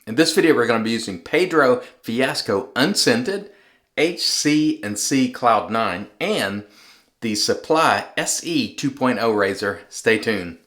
In this video, we're going to be using Pedro Fiasco Unscented, hC&C Cloud9, and the Supply SE 2.0 razor. Stay tuned.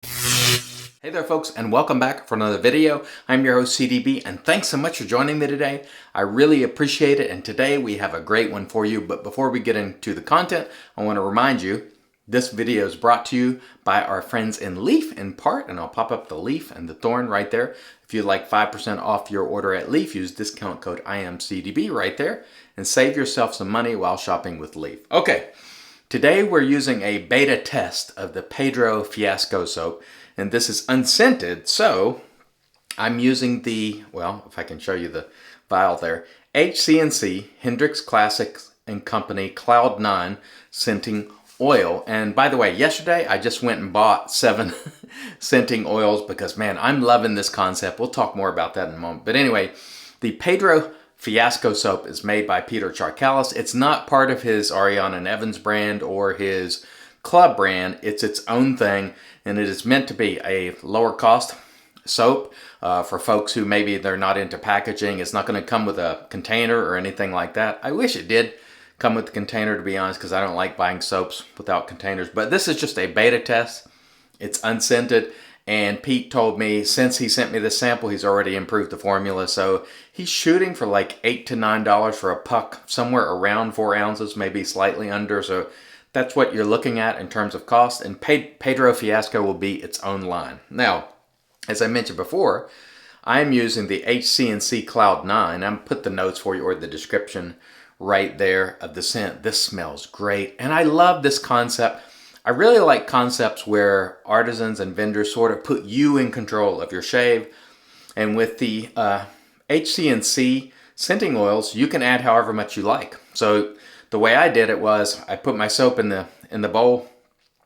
Hey there folks, and welcome back for another video. I'm your host CDB, and thanks so much for joining me today. I really appreciate it, and today we have a great one for you. But before we get into the content, I want to remind you this video is brought to you by our friends in Leaf in part, and I'll pop up the Leaf and the Thorn right there. If you'd like 5% off your order at Leaf, use discount code IAMCDB right there and save yourself some money while shopping with Leaf. Okay, today we're using a beta test of the Pedro Fiasco soap, and this is unscented, so I'm using the, well, if I can show you the vial there, hC&C Hendrix Classics and Company Cloud9 scenting oil. And by the way, yesterday I just went and bought 7 scenting oils because, man, I'm loving this concept. We'll talk more about that in a moment. But anyway, the Pedro Fiasco soap is made by Peter Charkalis. It's not part of his Ariana and Evans brand or his Club brand. It's its own thing, and it is meant to be a lower cost soap for folks who maybe they're not into packaging. It's not going to come with a container or anything like that. I wish it did come with the container, to be honest, because I don't like buying soaps without containers. But this is just a beta test. It's unscented, and Pete told me since he sent me this sample, he's already improved the formula. So he's shooting for like $8 to $9 for a puck, somewhere around 4 ounces, maybe slightly under. So that's what you're looking at in terms of cost, and Pedro Fiasco will be its own line. Now, as I mentioned before, I'm using the hC&C Cloud9. I'm put the notes for you or the description right there of the scent. This smells great, and I love this concept. I really like concepts where artisans and vendors sort of put you in control of your shave. And with the hC&C scenting oils, you can add however much you like. So the way I did it was I put my soap in the bowl.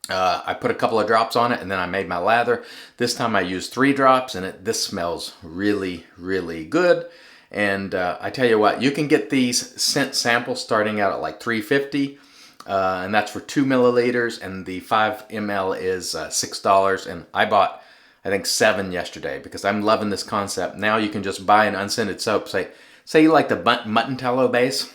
I put a couple of drops on it, and then I made my lather. This time I used 3 drops, and this smells really, really good. And I tell you what, you can get these scent samples starting out at like $3.50, and that's for 2 milliliters, and the 5 ml is $6. And I bought, I think, 7 yesterday because I'm loving this concept. Now you can just buy an unscented soap. Say you like the mutton tallow base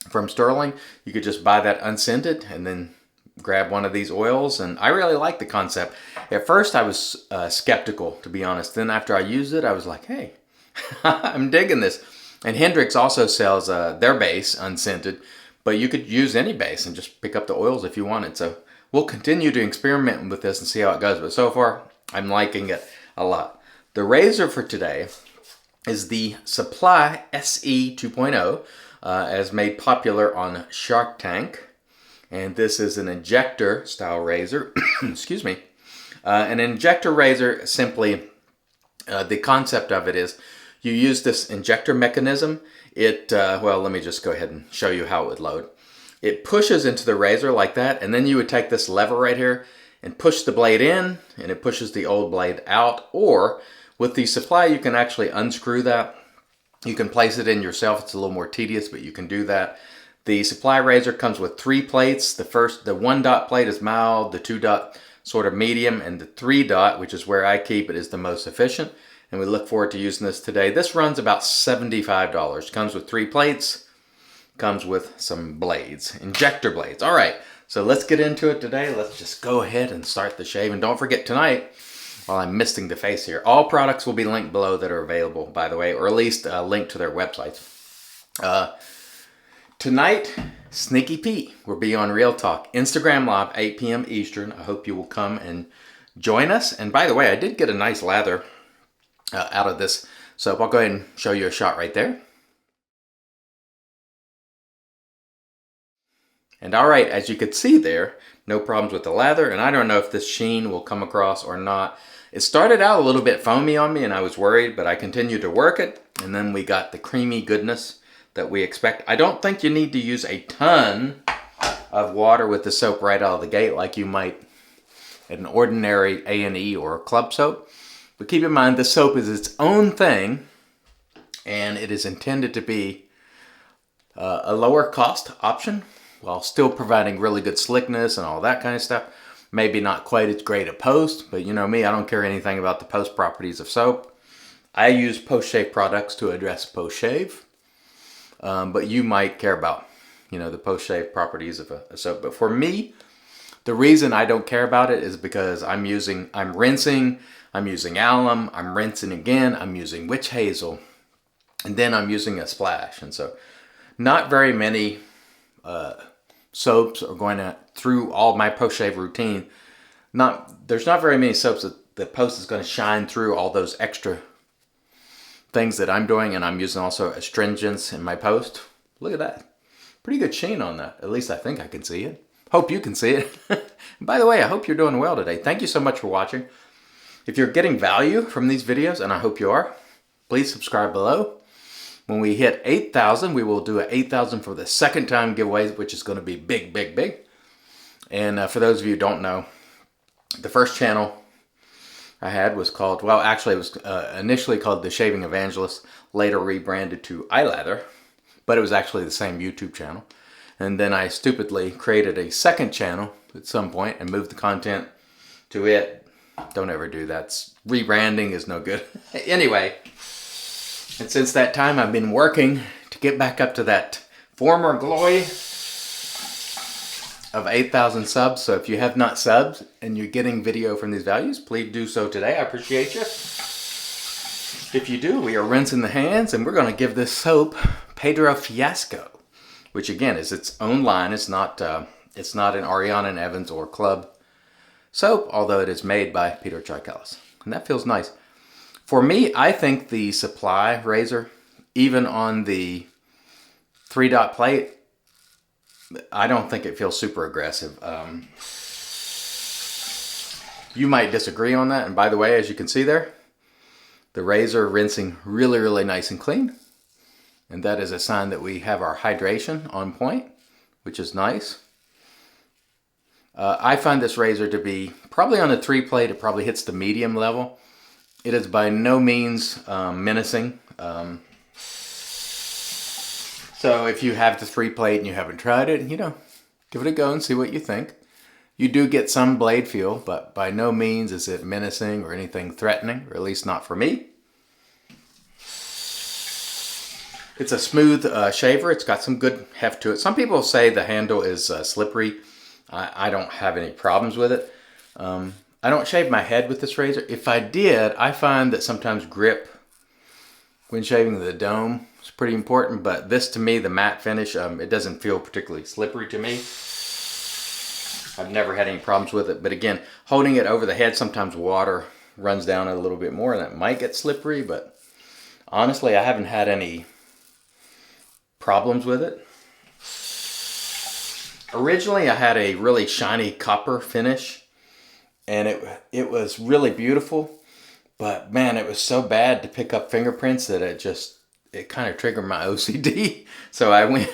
from Sterling, you could just buy that unscented and then grab one of these oils, and I really like the concept. At first I was skeptical, to be honest. Then after I used it, I was like, hey, I'm digging this. And Hendrix also sells their base unscented, but you could use any base and just pick up the oils if you wanted. So we'll continue to experiment with this and see how it goes, but so far I'm liking it a lot. The razor for today is the Supply SE 2.0, as made popular on Shark Tank. And this is an injector style razor. Excuse me. An injector razor, simply, the concept of it is you use this injector mechanism. Well, let me just go ahead and show you how it would load. It pushes into the razor like that, and then you would take this lever right here and push the blade in, and it pushes the old blade out. Or with the Supply, you can actually unscrew that. You can place it in yourself. It's a little more tedious, but you can do that. The Supply razor comes with 3 plates. The 1 dot plate is mild, the 2 dot sort of medium, and the 3 dot, which is where I keep it, is the most efficient. And we look forward to using this today. This runs about $75. Comes with 3 plates, comes with some blades, injector blades. All right, so let's get into it today. Let's just go ahead and start the shave. And don't forget tonight, while I'm misting the face here, all products will be linked below that are available, by the way, or at least a link to their websites. Tonight, Sneaky Pete will be on Real Talk, Instagram Live, 8 p.m. Eastern. I hope you will come and join us. And by the way, I did get a nice lather out of this soap. I'll go ahead and show you a shot right there. And all right, as you could see there, no problems with the lather. And I don't know if this sheen will come across or not. It started out a little bit foamy on me, and I was worried, but I continued to work it. And then we got the creamy goodness that we expect. I don't think you need to use a ton of water with the soap right out of the gate like you might in an ordinary A&E or a club soap. But keep in mind, the soap is its own thing, and it is intended to be a lower cost option while still providing really good slickness and all that kind of stuff. Maybe not quite as great at post, but you know me, I don't care anything about the post properties of soap. I use post-shave products to address post-shave, but you might care about, the post-shave properties of a soap. But for me, the reason I don't care about it is because I'm rinsing, I'm using alum, I'm rinsing again, I'm using witch hazel, and then I'm using a splash. And so not very many soaps are going through all my post-shave routine. There's not very many soaps that the post is going to shine through all those extra things that I'm doing, and I'm using also astringents in my post. Look at that. Pretty good sheen on that. At least I think I can see it. Hope you can see it. And by the way, I hope you're doing well today. Thank you so much for watching. If you're getting value from these videos, and I hope you are, please subscribe below. When we hit 8,000, we will do an 8,000 for the second time giveaway, which is going to be big, big, big. And for those of you who don't know, the first channel I had was called, well, actually it was initially called The Shaving Evangelist, later rebranded to iLather, but it was actually the same YouTube channel. And then I stupidly created a second channel at some point and moved the content to it. Don't ever do that. Rebranding is no good. Anyway, and since that time I've been working to get back up to that former glory of 8,000 subs. So if you have not subbed and you're getting video from these values, please do so today. I appreciate you. If you do, we are rinsing the hands, and we're going to give this soap Pedro Fiasco, which again is its own line. It's not an Ariana and Evans or Club soap, although it is made by Peter Fiasco, and that feels nice. For me, I think the Supply razor, even on the 3-dot plate, I don't think it feels super aggressive. You might disagree on that. And by the way, as you can see there, the razor rinsing really, really nice and clean. And that is a sign that we have our hydration on point, which is nice. I find this razor to be probably on the 3 plate. It probably hits the medium level. It is by no means menacing. So if you have the 3 plate and you haven't tried it, give it a go and see what you think. You do get some blade feel, but by no means is it menacing or anything threatening, or at least not for me. It's a smooth shaver. It's got some good heft to it. Some people say the handle is slippery. I don't have any problems with it. I don't shave my head with this razor. If I did, I find that sometimes grip when shaving the dome is pretty important, but this, to me, the matte finish, it doesn't feel particularly slippery to me. I've never had any problems with it, but again, holding it over the head, sometimes water runs down it a little bit more and that might get slippery, but honestly, I haven't had any problems with it. Originally, I had a really shiny copper finish, and it was really beautiful. But man, it was so bad to pick up fingerprints that it kind of triggered my OCD. So I went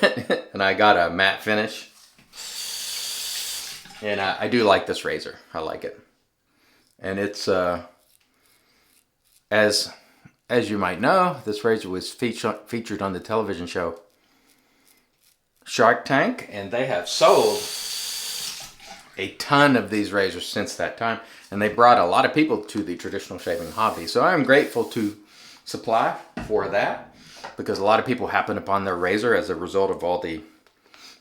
and I got a matte finish. And I do like this razor. I like it. And it's, as you might know, this razor was featured on the television show Shark Tank. And they have sold a ton of these razors since that time, and they brought a lot of people to the traditional shaving hobby. So I am grateful to Supply for that, because a lot of people happen upon their razor as a result of all the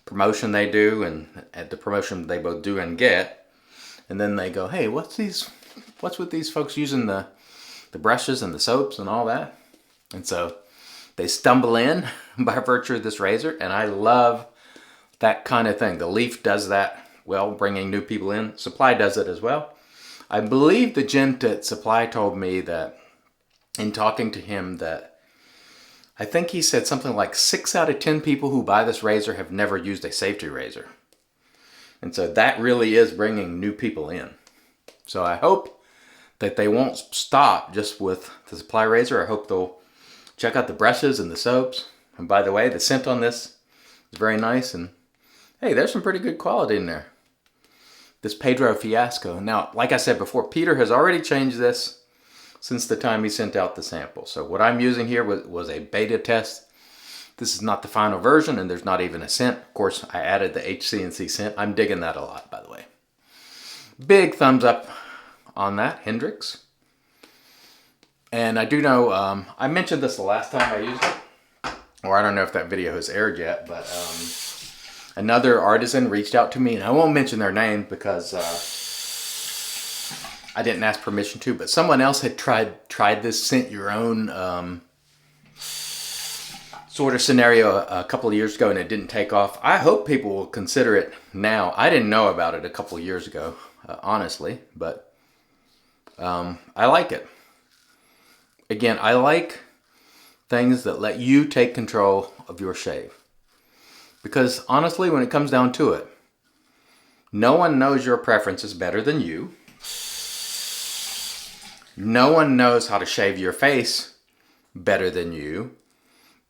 promotion they do, and at the promotion they both do and get, and then they go, hey, what's with these folks using the brushes and the soaps and all that? And so they stumble in by virtue of this razor, and I love that kind of thing. The Leaf does that well, bringing new people in. Supply does it as well. I believe the gent at Supply told me that, in talking to him, that I think he said something like 6 out of 10 people who buy this razor have never used a safety razor. And so that really is bringing new people in. So I hope that they won't stop just with the Supply razor. I hope they'll check out the brushes and the soaps. And by the way, the scent on this is very nice. And hey, there's some pretty good quality in there. This Pedro Fiasco. Now, like I said before, Peter has already changed this since the time he sent out the sample. So what I'm using here was a beta test. This is not the final version, and there's not even a scent. Of course, I added the hC&C scent. I'm digging that a lot, by the way. Big thumbs up on that, Hendrix. And I do know, I mentioned this the last time I used it, or I don't know if that video has aired yet, but another artisan reached out to me, and I won't mention their name because I didn't ask permission to, but someone else had tried this scent your own sort of scenario a couple of years ago, and it didn't take off. I hope people will consider it now. I didn't know about it a couple of years ago, honestly, but I like it. Again, I like things that let you take control of your shave. Because honestly, when it comes down to it, no one knows your preferences better than you. No one knows how to shave your face better than you.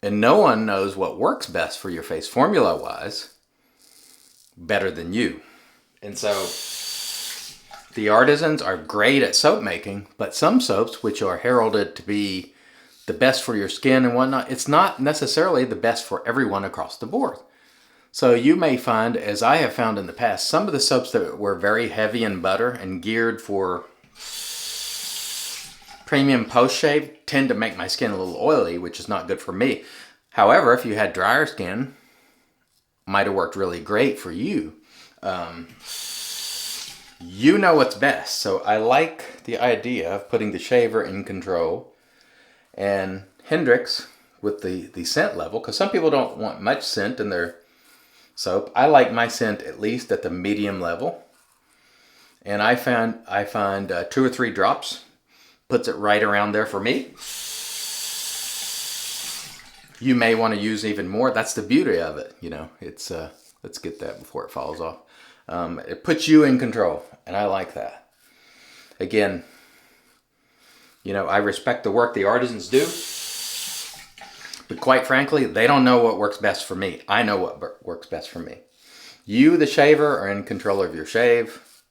And no one knows what works best for your face formula-wise better than you. And so the artisans are great at soap making, but some soaps, which are heralded to be the best for your skin and whatnot, it's not necessarily the best for everyone across the board. So you may find, as I have found in the past, some of the soaps that were very heavy in butter and geared for premium post-shave tend to make my skin a little oily, which is not good for me. However, if you had drier skin, it might have worked really great for you. You know what's best. So I like the idea of putting the shaver in control and Hendrix with the scent level, because some people don't want much scent in their soap. I like my scent at least at the medium level. And I find 2 or 3 drops puts it right around there for me. You may want to use even more. That's the beauty of it. You know, it's let's get that before it falls off. It puts you in control, and I like that. Again, you know, I respect the work the artisans do, but quite frankly, they don't know what works best for me. I know what works best for me. You, the shaver, are in control of your shave,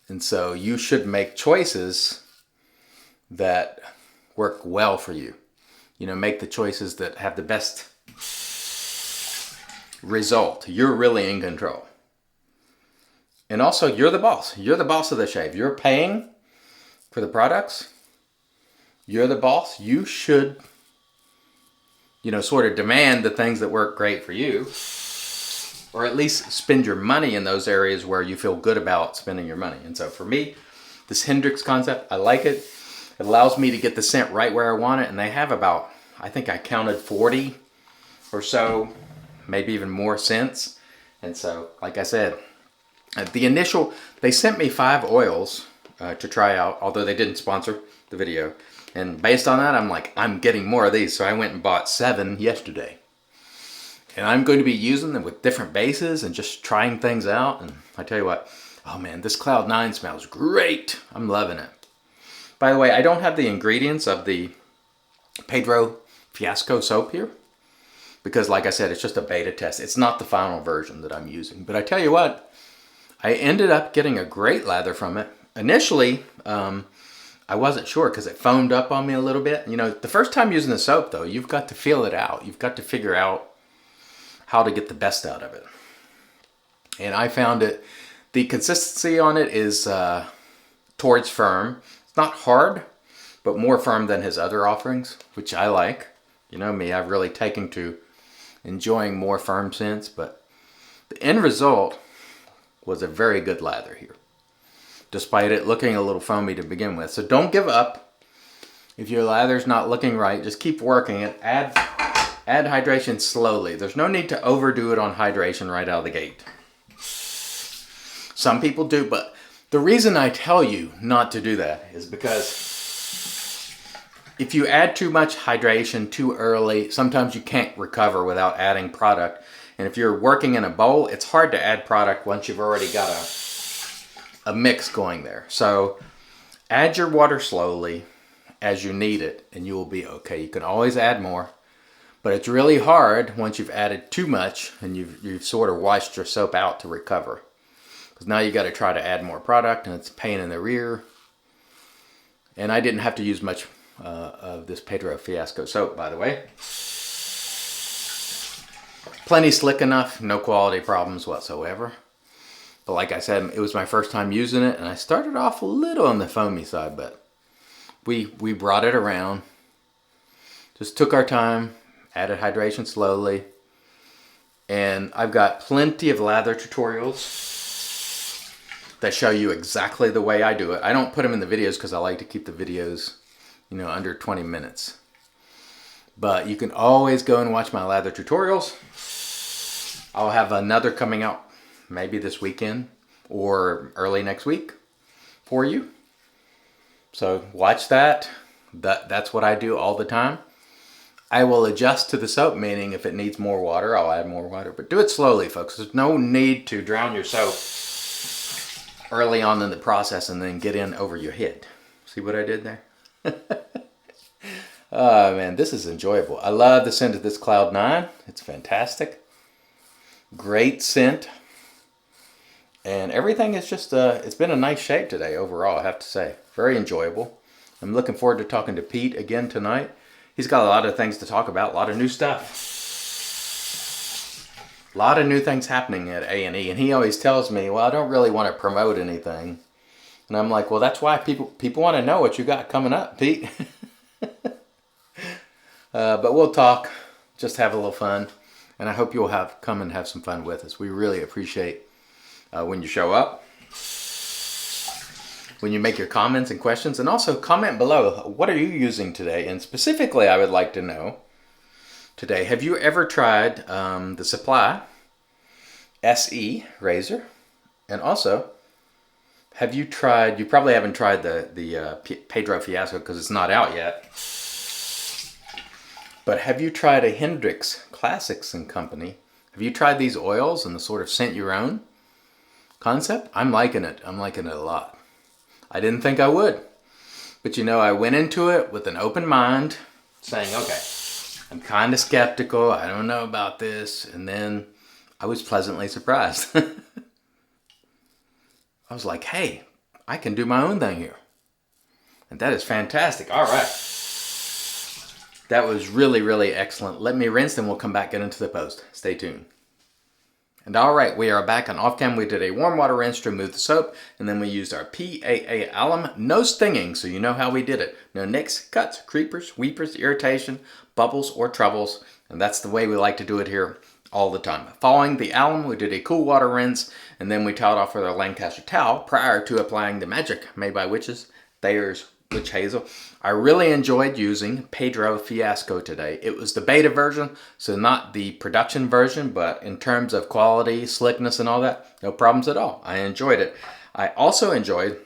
and so you should make choices that work well for you. You know, make the choices that have the best result. You're really in control. And also, you're the boss. You're the boss of the shave. You're paying for the products. You're the boss. You should, you know, sort of demand the things that work great for you. Or at least spend your money in those areas where you feel good about spending your money. And so for me, this Hendrix concept, I like it. It allows me to get the scent right where I want it. And they have about, I think I counted 40 or so, maybe even more scents. And so, like I said, they sent me 5 oils to try out, although they didn't sponsor the video. And based on that, I'm like, I'm getting more of these. So I went and bought 7 yesterday. And I'm going to be using them with different bases and just trying things out. And I tell you what, oh man, this Cloud9 smells great. I'm loving it. By the way, I don't have the ingredients of the Pedro Fiasco soap here, because like I said, it's just a beta test. It's not the final version that I'm using. But I tell you what, I ended up getting a great lather from it. Initially, I wasn't sure because it foamed up on me a little bit. You know, the first time using the soap though, you've got to feel it out. You've got to figure out how to get the best out of it. And I found the consistency on it is towards firm. It's not hard, but more firm than his other offerings, which I like. You know me, I've really taken to enjoying more firm scents, but the end result was a very good lather here, despite it looking a little foamy to begin with. So don't give up. If your lather's not looking right, just keep working it. Add hydration slowly. There's no need to overdo it on hydration right out of the gate. Some people do, but the reason I tell you not to do that is because if you add too much hydration too early, sometimes you can't recover without adding product. And if you're working in a bowl, it's hard to add product once you've already got a mix going there. So add your water slowly as you need it, and you will be okay. You can always add more, but it's really hard once you've added too much and you've sort of washed your soap out to recover. Because now you got to try to add more product, and it's a pain in the rear. And I didn't have to use much of this Pedro Fiasco soap, by the way. Plenty slick enough, no quality problems whatsoever. But like I said, it was my first time using it, and I started off a little on the foamy side, but we brought it around. Just took our time, added hydration slowly. And I've got plenty of lather tutorials that show you exactly the way I do it. I don't put them in the videos because I like to keep the videos, you know, under 20 minutes. But you can always go and watch my lather tutorials. I'll have another coming out maybe this weekend or early next week for you. So watch that. That's what I do all the time. I will adjust to the soap, meaning if it needs more water, I'll add more water. But do it slowly, folks. There's no need to drown your soap early on in the process and then get in over your head. See what I did there? Oh, man, this is enjoyable. I love the scent of this Cloud9. It's fantastic. Great scent. And everything is just, it's been a nice shape today overall, I have to say. Very enjoyable. I'm looking forward to talking to Pete again tonight. He's got a lot of things to talk about, a lot of new stuff. A lot of new things happening at A&E, and he always tells me, well, I don't really want to promote anything. And I'm like, well, that's why people want to know what you got coming up, Pete. But we'll talk, just have a little fun, and I hope you'll come and have some fun with us. We really appreciate when you show up, when you make your comments and questions, and also comment below, what are you using today? And specifically, I would like to know today, have you ever tried the Supply SE razor? And also, have you tried, you probably haven't tried the Pedro Fiasco because it's not out yet, but have you tried a Hendrix Classics & Company? Have you tried these oils and the sort of scent your own concept? I'm liking it. I'm liking it a lot. I didn't think I would. But you know, I went into it with an open mind, saying, okay, I'm kind of skeptical. I don't know about this. And then I was pleasantly surprised. I was like, hey, I can do my own thing here. And that is fantastic. All right. That was really, really excellent. Let me rinse, then we'll come back, get into the post. Stay tuned. And all right, we are back on off cam. We did a warm water rinse to remove the soap, and then we used our PAA alum. No stinging, so you know how we did it. No nicks, cuts, creepers, weepers, irritation, bubbles, or troubles. And that's the way we like to do it here all the time. Following the alum, we did a cool water rinse, and then we toweled off with our Lancaster towel prior to applying the magic made by witches, Thayer's Witch Hazel. I really enjoyed using Pedro Fiasco today. It was the beta version, so not the production version, but in terms of quality, slickness, and all that, no problems at all. I enjoyed it. I also enjoyed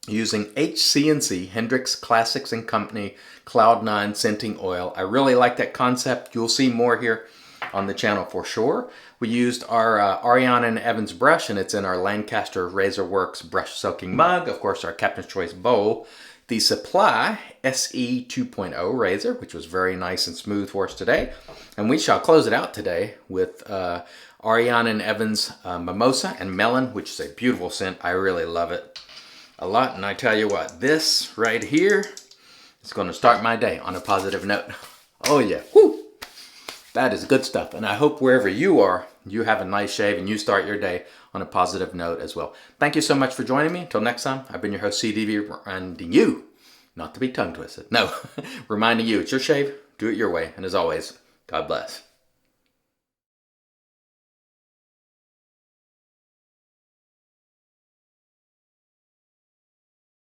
using hC&C, Hendrix Classics & Company Cloud9 Scenting Oil. I really like that concept. You'll see more here on the channel for sure. We used our Ariana & Evans brush, and it's in our Lancaster Razor Works brush soaking mug. Of course, our Captain's Choice bowl. The Supply SE 2.0 razor, which was very nice and smooth for us today. And we shall close it out today with Ariana & Evans Mimosa and Melon, which is a beautiful scent. I really love it a lot. And I tell you what, this right here is going to start my day on a positive note. Oh yeah, woo! That is good stuff. And I hope wherever you are, you have a nice shave and you start your day on a positive note as well. Thank you so much for joining me. Until next time, I've been your host, CDB, reminding you, not to be tongue twisted. No, reminding you, it's your shave, do it your way. And as always, God bless.